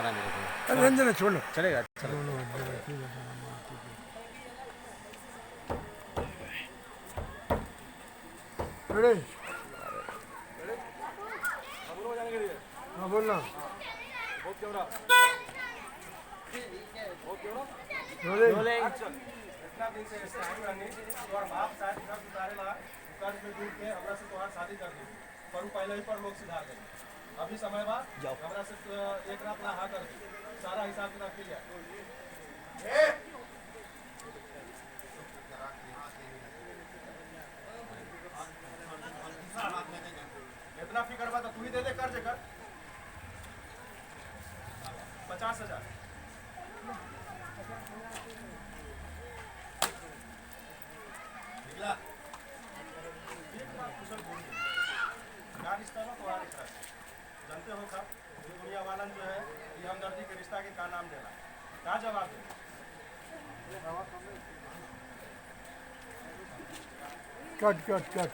अरे रंजन छोड़ लो, चलेगा रेडी? हाँ बोलना। रोलिंग। इतना दिन से ऐसे आई रहनी और बाप शायद कर्ज उतारेला कर्ज में डूब के हमरा से तोहार शादी कर दी पर पहले ही पर लोग सुधार गए अभी समय बाद हमरा से एक रात ला हा कर दी सारा हिसाब किताब क्लियर इतना फिक्र बा तो तू ही दे दे कर्ज कर 50,000 जानते हो साहब दुनिया वालन जो है ये हमदर्दी के रिश्ता के का नाम देना क्या जवाब दे कट कट कट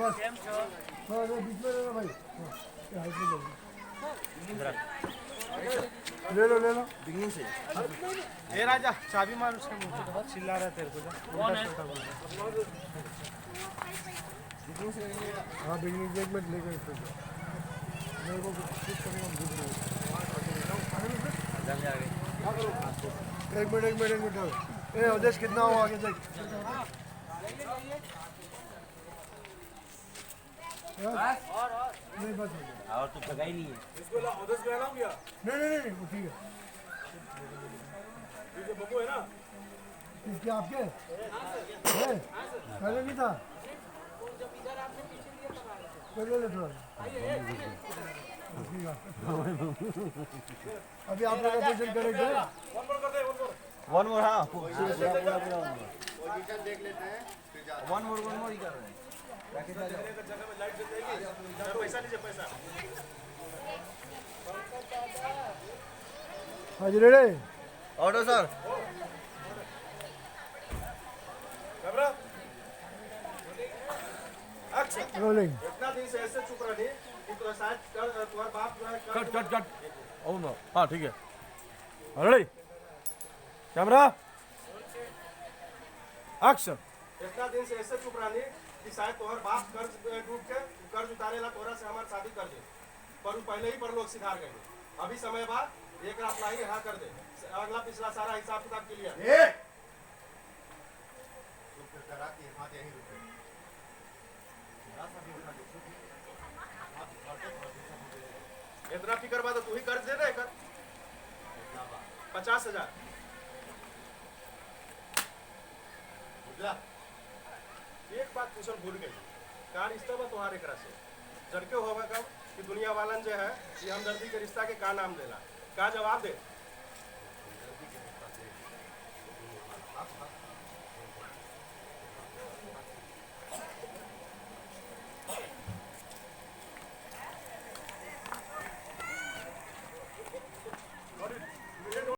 बस बीच में रहना भाई। ले लो बिगनिंग से। ए राजा चाबी मार उसके मुंह से बहुत चिल्ला रहा है तेरे को कौन है हाँ बिगनिंग एक मिनट लेकर मेरे को कुछ करेगा एक मिनट ए अवधेश कितना हो आगे देख नहीं बस और तो जगह ही नहीं है इसको अवधेश को लाऊं क्या नहीं वो ठीक है बबू है ना इसके आपके है पहले नहीं था पहले ले थोड़ा अभी आप लोग पोजीशन करेंगे वन मोर हाँ पोजीशन देख लेते हैं वन मोर ही कर रहे हैं पैसा लीजिए पैसा हाँ जी रेडी ऑर्डर सर रोलिंग। इतना दिन से ऐसे चुप रही कि तो शायद तुम्हारा बाप जो है कट ओ नो हाँ ठीक है रेडी कैमरा एक्शन। इतना दिन से ऐसे चुप रही कि शायद तोहर बाप कर्ज डूब के कर्ज उतारेला तोरा से हमार शादी कर दे पर पहले ही पर लोग सिधार गए अभी समय बाद एक रात लाई हाँ कर दे अगला पिछला सारा हिसाब किताब क्लियर इतना फिक्र बा तो तू ही कर्ज दे दे कर 50,000 एक बात पूछल भूल गई का रिश्ता बा तुम्हारे एकरा से जड़के होगा कब कि दुनिया वालन जो है ये हमदर्दी के रिश्ता के का नाम देला का जवाब दे